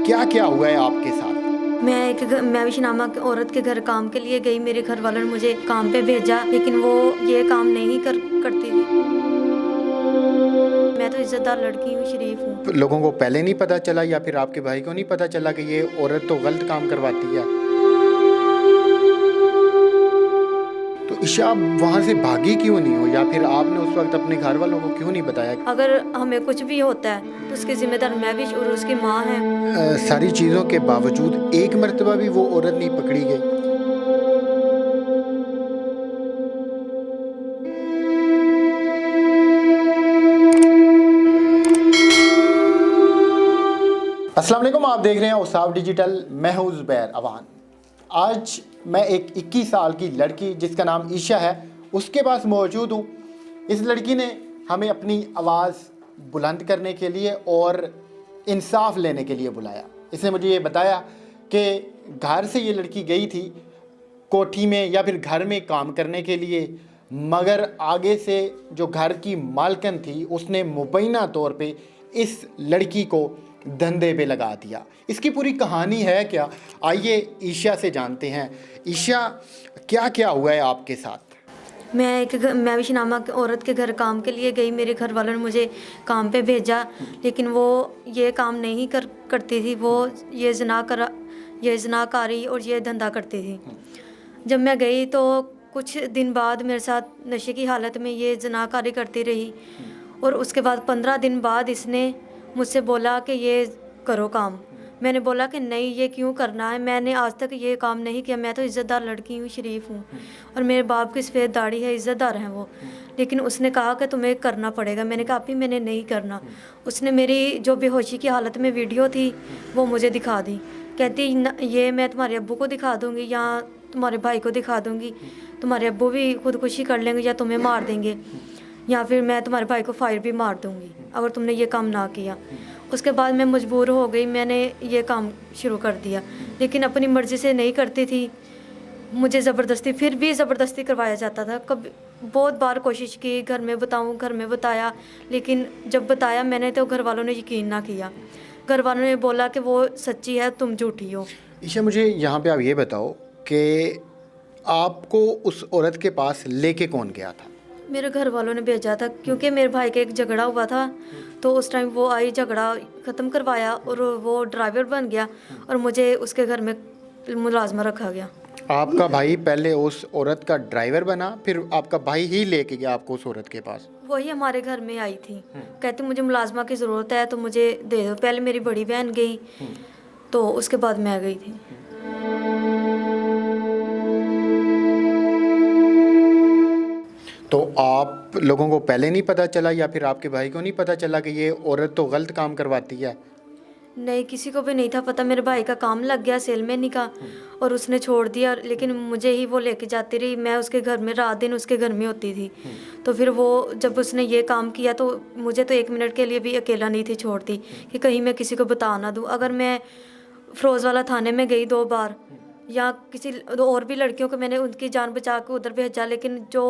क्या क्या हुआ है आपके साथ? मैं विशनामा औरत के घर काम के लिए गई। मेरे घर वालों ने मुझे काम पे भेजा, लेकिन वो ये काम नहीं करती थी। मैं तो इज्जतदार लड़की हूँ, शरीफ हूँ। लोगों को पहले नहीं पता चला या फिर आपके भाई को नहीं पता चला कि ये औरत तो गलत काम करवाती है? तो ईशा आप वहाँ से भागी क्यों नहीं हो, या फिर आपने उस वक्त अपने घर वालों को क्यों नहीं बताया? अगर हमें कुछ भी होता है तो उसकी जिम्मेदार मैं भी और उसकी माँ है। सारी चीज़ों के बावजूद एक मर्तबा भी वो औरत नहीं पकड़ी गई। अस्सलाम वालेकुम, आप देख रहे हैं उसाफ डिजिटल। मैं हूं ज़ुबैर अवान। आज मैं एक 21 साल की लड़की जिसका नाम ईशा है उसके पास मौजूद हूं। इस लड़की ने हमें अपनी आवाज़ बुलंद करने के लिए और इंसाफ लेने के लिए बुलाया। इसने मुझे ये बताया कि घर से ये लड़की गई थी कोठी में या फिर घर में काम करने के लिए, मगर आगे से जो घर की मालकन थी उसने मुबैना तौर पे इस लड़की को धंधे पे लगा दिया। इसकी पूरी कहानी है क्या, आइए ईशा से जानते हैं। ईशा, क्या क्या हुआ है आपके साथ? मैं विशनामा औरत के घर काम के लिए गई। मेरे घर वालों ने मुझे काम पे भेजा, लेकिन वो ये काम नहीं करती थी। वो ये ज़नाकारी और ये धंधा करती थी। जब मैं गई तो कुछ दिन बाद मेरे साथ नशे की हालत में ये ज़नाकारी करती रही, और उसके बाद 15 दिन बाद इसने मुझसे बोला कि ये करो काम। मैंने बोला कि नहीं, ये क्यों करना है, मैंने आज तक ये काम नहीं किया। मैं तो इज़्ज़तदार लड़की हूँ, शरीफ हूँ, और मेरे बाप की सफ़ेद दाढ़ी है, इज़्ज़तदार हैं वो। लेकिन उसने कहा कि तुम्हें करना पड़ेगा। मैंने कहा अभी मैंने नहीं करना। उसने मेरी जो बेहोशी की हालत में वीडियो थी वो मुझे दिखा दी। कहती ये मैं तुम्हारे अब्बू को दिखा दूँगी या तुम्हारे भाई को दिखा दूँगी, तुम्हारे अब्बू भी खुदकुशी कर लेंगे या तुम्हें मार देंगे, या फिर मैं तुम्हारे भाई को फायर भी मार दूँगी अगर तुमने ये काम ना किया। उसके बाद मैं मजबूर हो गई, मैंने ये काम शुरू कर दिया, लेकिन अपनी मर्ज़ी से नहीं करती थी। मुझे ज़बरदस्ती, फिर भी ज़बरदस्ती करवाया जाता था। कभी बहुत बार कोशिश की, घर में बताया, लेकिन जब बताया मैंने तो घर वालों ने यकीन ना किया। घर वालों ने बोला कि वो सच्ची है, तुम झूठी हो। ईशा, मुझे यहाँ पे आप ये बताओ कि आपको उस औरत के पास लेके कौन गया था? मेरे घर वालों ने भेजा था, क्योंकि मेरे भाई का एक झगड़ा हुआ था, तो उस टाइम वो आई, झगड़ा ख़त्म करवाया और वो ड्राइवर बन गया और मुझे उसके घर में मुलाजमा रखा गया। आपका भाई पहले उस औरत का ड्राइवर बना, फिर आपका भाई ही लेके गया आपको उस औरत के पास? वही हमारे घर में आई थी, कहती मुझे मुलाजमा की ज़रूरत है तो मुझे दे दो। पहले मेरी बड़ी बहन गई, तो उसके बाद मैं गई थी। तो आप लोगों को पहले नहीं पता चला या फिर आपके भाई को नहीं पता चला कि ये औरत तो गलत काम करवाती है? नहीं, किसी को भी नहीं था पता। मेरे भाई का काम लग गया सेलमैनी का और उसने छोड़ दिया, लेकिन मुझे ही वो लेके जाती रही। मैं उसके घर में रात दिन उसके घर में होती थी। तो फिर वो जब उसने ये काम किया तो मुझे तो 1 मिनट के लिए भी अकेला नहीं थी छोड़ती कि कहीं मैं किसी को बता ना दूँ। अगर मैं फ़िरोज़वाला थाने में गई 2 बार, या किसी और भी लड़कियों को मैंने उनकी जान बचा के उधर भेजा, लेकिन जो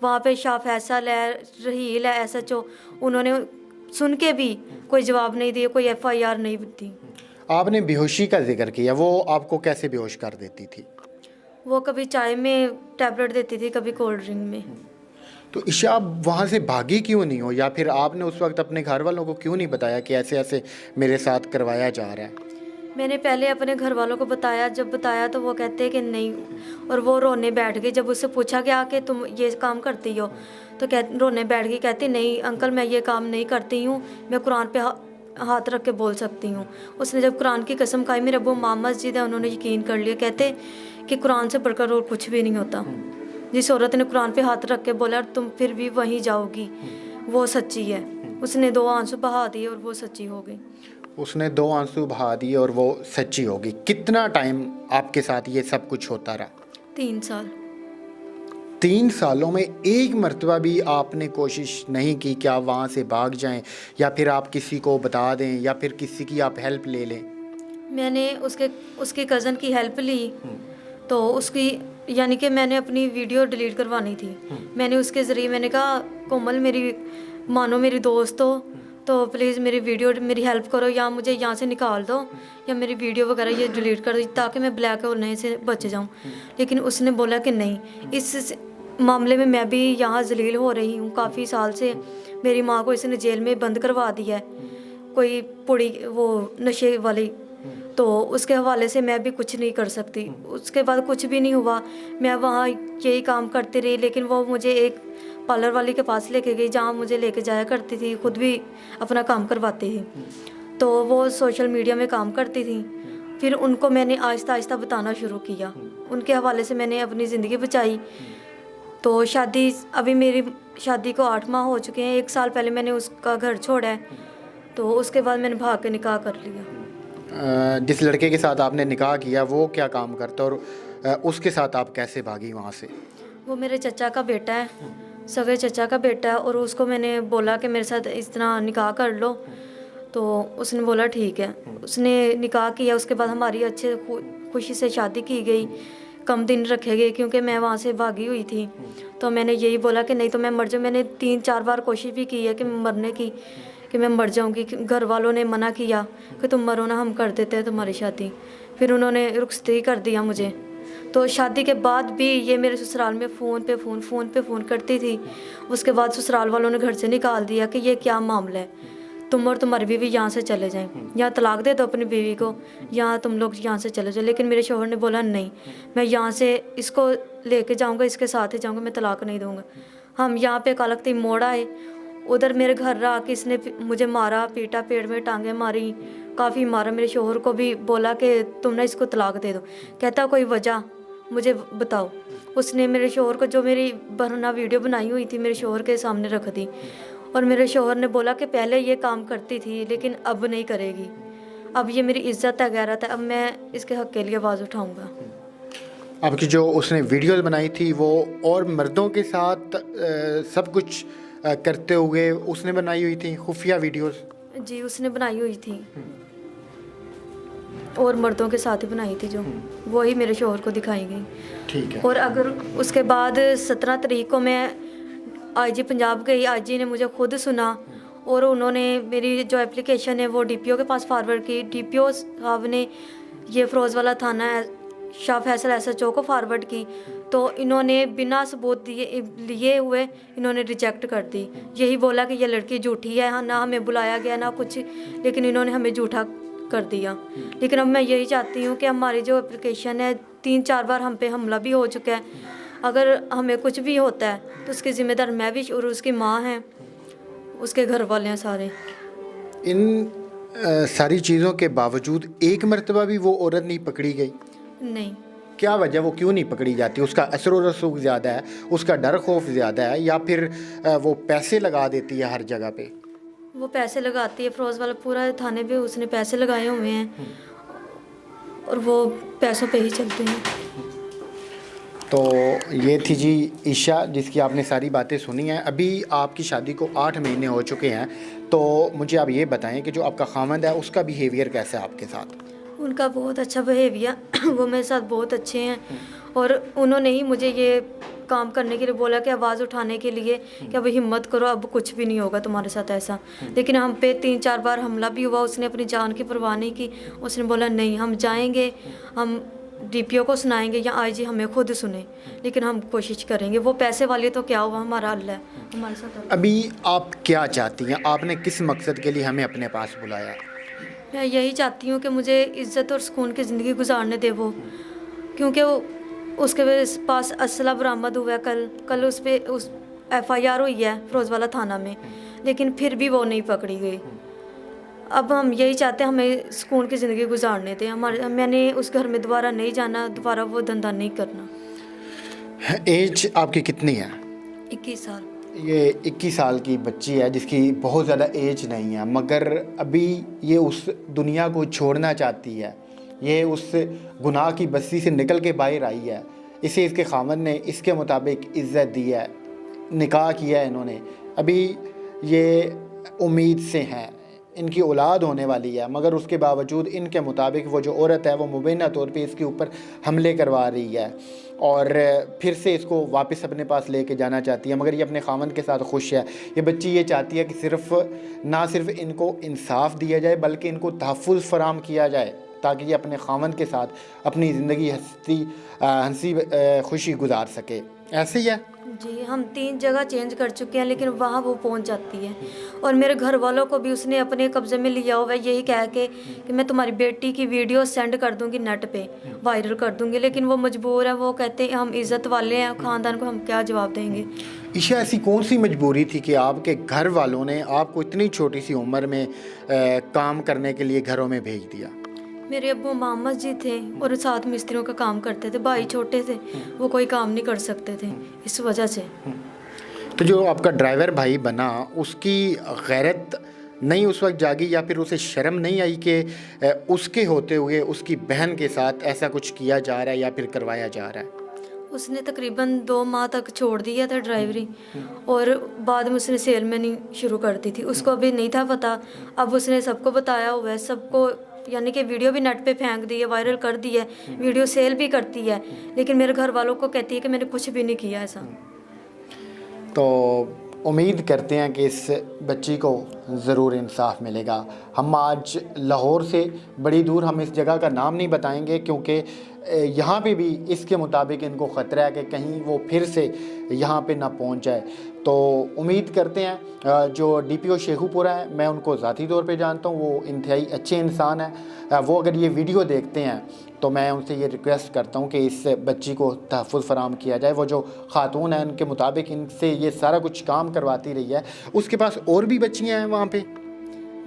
वहाँ पे शाह फैसल है, रहील है, SHO, उन्होंने सुन के भी कोई जवाब नहीं दिया, कोई FIR नहीं दी। आपने बेहोशी का जिक्र किया, वो आपको कैसे बेहोश कर देती थी? वो कभी चाय में टैबलेट देती थी, कभी कोल्ड ड्रिंक में। तो ईशा, आप वहाँ से भागी क्यों नहीं हो, या फिर आपने उस वक्त अपने घर वालों को क्यों नहीं बताया कि ऐसे ऐसे मेरे साथ करवाया जा रहा है? मैंने पहले अपने घर वालों को बताया, जब बताया तो वो कहते हैं कि नहीं, और वो रोने बैठ गई। जब उससे पूछा गया कि तुम ये काम करती हो, तो रोने बैठ गई, कहती नहीं अंकल मैं ये काम नहीं करती हूँ, मैं कुरान पे हाथ रख के बोल सकती हूँ। उसने जब कुरान की कसम खाई, मेरे अब्बू माँ मस्जिद है, उन्होंने यकीन कर लिया। कहते कि कुरान से बढ़कर और कुछ भी नहीं होता। जिस औरत ने कुरान पे हाथ रख के बोला तुम फिर भी वहीं जाओगी, वो सच्ची है। उसने 2 आंसू बहा दिए और वो सच्ची हो गई। उसने 2 आंसू बहा दिए और वो सच्ची होगी। कितना टाइम आपके साथ ये सब कुछ होता रहा? 3 साल। 3 सालों में एक मर्तबा भी आपने कोशिश नहीं की कि आप वहाँ से भाग जाएं, या फिर आप किसी को बता दें, या फिर किसी की आप हेल्प ले लें? मैंने उसके कज़न की हेल्प ली, तो उसकी यानी कि मैंने अपनी वीडियो डिलीट करवानी थी। मैंने उसके ज़रिए मैंने कहा कोमल मेरी मानो मेरी दोस्त हो, तो प्लीज़ मेरी हेल्प करो, या मुझे यहाँ से निकाल दो या मेरी वीडियो वगैरह ये डिलीट कर दो ताकि मैं ब्लैक होने से बच जाऊँ। लेकिन उसने बोला कि नहीं, इस मामले में मैं भी यहाँ जलील हो रही हूँ काफ़ी साल से। मेरी माँ को इसने जेल में बंद करवा दिया है, कोई पुड़ी वो नशे वाली, तो उसके हवाले से मैं भी कुछ नहीं कर सकती। उसके बाद कुछ भी नहीं हुआ, मैं वहाँ यही काम करती रही। लेकिन वो मुझे एक पार्लर वाली के पास लेके गई जहाँ मुझे लेके जाया करती थी, खुद भी अपना काम करवाती थी। तो वो सोशल मीडिया में काम करती थी। फिर उनको मैंने आहिस्ता आहिस्ता बताना शुरू किया, उनके हवाले से मैंने अपनी ज़िंदगी बचाई। तो अभी मेरी शादी को 8 माह हो चुके हैं। 1 साल पहले मैंने उसका घर छोड़ा है, तो उसके बाद मैंने भाग के निकाह कर लिया। जिस लड़के के साथ आपने निकाह किया वो क्या काम करता और उसके साथ आप कैसे भागी वहाँ से? वो मेरे चचा का बेटा है, सगे चचा का बेटा है, और उसको मैंने बोला कि मेरे साथ इस तरह निकाह कर लो, तो उसने बोला ठीक है। उसने निकाह किया, उसके बाद हमारी अच्छे खुशी से शादी की गई। कम दिन रखे गए क्योंकि मैं वहाँ से भागी हुई थी। तो मैंने यही बोला कि नहीं तो मैं मर जाऊँ। मैंने 3-4 बार कोशिश भी की है कि मरने की, कि मैं मर जाऊँगी। घर वालों ने मना किया कि तुम मरो ना, हम कर देते हैं तुम्हारी शादी। फिर उन्होंने रुखसती कर दिया मुझे। तो शादी के बाद भी ये मेरे ससुराल में फ़ोन पे फ़ोन करती थी। उसके बाद ससुराल वालों ने घर से निकाल दिया कि ये क्या मामला है, तुम और तुम्हारी बीवी यहाँ से चले जाएं, या तलाक दे दो अपनी बीवी को, या तुम लोग यहाँ से चले जाओ। लेकिन मेरे शौहर ने बोला नहीं, मैं यहाँ से इसको लेके जाऊँगा, इसके साथ ही जाऊँगा, मैं तलाक नहीं दूँगा। हम यहाँ पे कालकती मोड़ आए, उधर मेरे घर आके इसने मुझे मारा पीटा, पेड़ में टांगे मारी, काफ़ी मारा। मेरे शौहर को भी बोला कि तुम ना इसको तलाक दे दो। कहता कोई वजह मुझे बताओ। उसने मेरे शौहर को जो मेरी बरना वीडियो बनाई हुई थी मेरे शौहर के सामने रख दी, और मेरे शौहर ने बोला कि पहले ये काम करती थी लेकिन अब नहीं करेगी, अब ये मेरी इज्जत है, गैरत है, अब मैं इसके हक़ के लिए आवाज़ उठाऊंगा। आपकी जो उसने वीडियोस बनाई थी वो और मर्दों के साथ सब कुछ करते हुए उसने बनाई हुई थी खुफिया वीडियोस? जी, उसने बनाई हुई थी और मर्दों के साथ ही बनाई थी, जो वही मेरे शौहर को दिखाई गई। ठीक है। और अगर उसके बाद 17 तारीख को मैं आईजी पंजाब गई, आईजी ने मुझे खुद सुना और उन्होंने मेरी जो एप्लीकेशन है वो डीपीओ के पास फॉरवर्ड की। डीपीओ साहब ने ये फिरोज वाला थाना है शाह फैसल एसएचओ को फॉरवर्ड की, तो इन्होंने बिना सबूत लिए हुए इन्होंने रिजेक्ट कर दी। यही बोला कि ये लड़की झूठी है, ना हमें बुलाया गया ना कुछ, लेकिन इन्होंने हमें झूठा कर दिया। लेकिन अब मैं यही चाहती हूँ कि हमारी जो एप्लीकेशन है 3-4 बार हम पे हमला भी हो चुका है, अगर हमें कुछ भी होता है तो उसकी ज़िम्मेदार मैं भी और उसकी माँ हैं, उसके घर वाले हैं सारे। इन सारी चीज़ों के बावजूद एक मर्तबा भी वो औरत नहीं पकड़ी गई? नहीं। क्या वजह, वो क्यों नहीं पकड़ी जाती? उसका असर व रसूख ज़्यादा है, उसका डर खौफ ज़्यादा है, या फिर वो पैसे लगा देती है हर जगह पे? वो पैसे लगाती है, फिरोज वाला पूरा थाने पे उसने पैसे लगाए हुए हैं और वो पैसों पे ही चलते हैं। तो ये थी जी ईशा, जिसकी आपने सारी बातें सुनी हैं। अभी आपकी शादी को 8 महीने हो चुके हैं, तो मुझे आप ये बताएं कि जो आपका खामद है उसका बिहेवियर कैसा है आपके साथ? उनका बहुत अच्छा बिहेवियर वो मेरे साथ बहुत अच्छे हैं, और उन्होंने ही मुझे ये काम करने के लिए बोला कि आवाज़ उठाने के लिए कि अब हिम्मत करो, अब कुछ भी नहीं होगा तुम्हारे साथ ऐसा। लेकिन हम पे 3-4 बार हमला भी हुआ, उसने अपनी जान की परवाह नहीं की। उसने बोला नहीं, हम जाएंगे, हम डीपीओ को सुनाएंगे या आईजी हमें खुद सुने, लेकिन हम कोशिश करेंगे। वो पैसे वाले तो क्या हुआ, हमारा हल है, हमारे साथ। अभी आप क्या चाहती हैं? आपने किस मकसद के लिए हमें अपने पास बुलाया? मैं यही चाहती हूँ कि मुझे इज़्ज़त और सुकून की ज़िंदगी गुजारने दे वो, क्योंकि उसके पास असला बरामद हुआ है। कल उस FIR हुई है फिरोजवाला थाना में, लेकिन फिर भी वो नहीं पकड़ी गई। अब हम यही चाहते हैं हमें सुकून की ज़िंदगी गुजारने दें। मैंने उस घर में दोबारा नहीं जाना, दोबारा वो धंधा नहीं करना। एज आपकी कितनी है? 21 साल। ये 21 साल की बच्ची है जिसकी बहुत ज़्यादा एज नहीं है, मगर अभी ये उस दुनिया को छोड़ना चाहती है। ये उस गुनाह की बस्ती से निकल के बाहर आई है। इसे इसके खामन ने इसके मुताबिक इज़्ज़त दी है, निकाह किया है इन्होंने। अभी ये उम्मीद से हैं, इनकी औलाद होने वाली है, मगर उसके बावजूद इनके मुताबिक वो जो औरत है वो मुबैना तौर पे इसके ऊपर हमले करवा रही है। और फिर से इसको वापस अपने पास लेके जाना चाहती है, मगर ये अपने खामन के साथ खुश है। ये बच्ची ये चाहती है कि ना सिर्फ इनको इंसाफ दिया जाए बल्कि इनको तहफ़्फ़ुज़ फराम किया जाए ताकि ये अपने खामन के साथ अपनी ज़िंदगी हंसी खुशी गुजार सके। ऐसे ही है जी, हम 3 जगह चेंज कर चुके हैं लेकिन वहाँ वो पहुँच जाती है। और मेरे घर वालों को भी उसने अपने कब्ज़े में लिया हुआ है, यही कह के कि मैं तुम्हारी बेटी की वीडियो सेंड कर दूँगी, नेट पे वायरल कर दूँगी, लेकिन वो मजबूर है। वो कहते हैं हम इज़्ज़त वाले हैं, ख़ानदान को हम क्या जवाब देंगे। ईशा, ऐसी कौन सी मजबूरी थी कि आपके घर वालों ने आपको इतनी छोटी सी उम्र में काम करने के लिए घरों में भेज दिया? मेरे अब्बू मोहम्मद जी थे और साथ मिस्त्रियों का काम करते थे। भाई छोटे थे, वो कोई काम नहीं कर सकते थे, इस वजह से। तो जो आपका ड्राइवर भाई बना, उसकी गैरत नहीं उस वक्त जागी या फिर उसे शर्म नहीं आई कि उसके होते हुए उसकी बहन के साथ ऐसा कुछ किया जा रहा है या फिर करवाया जा रहा है? उसने तकरीबन 2 माह तक छोड़ दिया था ड्राइवरी और बाद में उसने सेलमैनी शुरू कर दी थी। उसको अभी नहीं था पता, अब उसने सबको बताया हुआ है, सबको, यानी कि वीडियो भी नेट पे फेंक दी है, वायरल कर दी है, वीडियो सेल भी करती है, लेकिन मेरे घर वालों को कहती है कि मैंने कुछ भी नहीं किया ऐसा। तो उम्मीद करते हैं कि इस बच्ची को ज़रूर इंसाफ मिलेगा। हम आज लाहौर से बड़ी दूर, हम इस जगह का नाम नहीं बताएंगे क्योंकि यहाँ पे भी इसके मुताबिक इनको ख़तरा है कि कहीं वो फिर से यहाँ पे ना पहुँच जाए। तो उम्मीद करते हैं जो DPO शेखुपुरा है, मैं उनको ज़ाती तौर पे जानता हूँ, वो इंतहाई अच्छे इंसान हैं। वो अगर ये वीडियो देखते हैं तो मैं उनसे ये रिक्वेस्ट करता हूँ कि इस बच्ची को तहफ़्फ़ुज़ फराम किया जाए। वो जो ख़ातून है उनके मुताबिक इनसे ये सारा कुछ काम करवाती रही है। उसके पास और भी बच्चियाँ हैं वहाँ पे?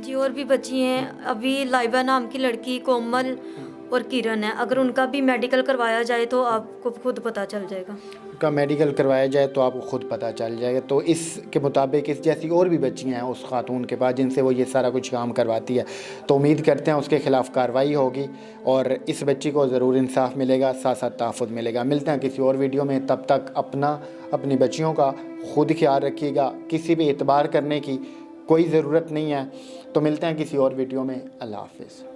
जी, और भी बच्ची हैं। अभी लाइबा नाम की लड़की, कोमल और किरण है। अगर उनका भी मेडिकल करवाया जाए तो आपको खुद पता चल जाएगा। उनका मेडिकल करवाया जाए तो आपको खुद पता चल जाएगा। तो इसके मुताबिक इस जैसी और भी बच्चियाँ हैं उस खातून के पास जिनसे वो ये सारा कुछ काम करवाती है। तो उम्मीद करते हैं उसके ख़िलाफ़ कार्रवाई होगी और इस बच्ची को ज़रूर इंसाफ मिलेगा, साथ साथ तहफ़्फ़ुज़ मिलेगा। मिलते हैं किसी और वीडियो में, तब तक अपनी बच्चियों का खुद ख्याल रखिएगा। किसी भी एतबार करने की कोई ज़रूरत नहीं है। तो मिलते हैं किसी और वीडियो में। अल्लाह हाफ़िज़।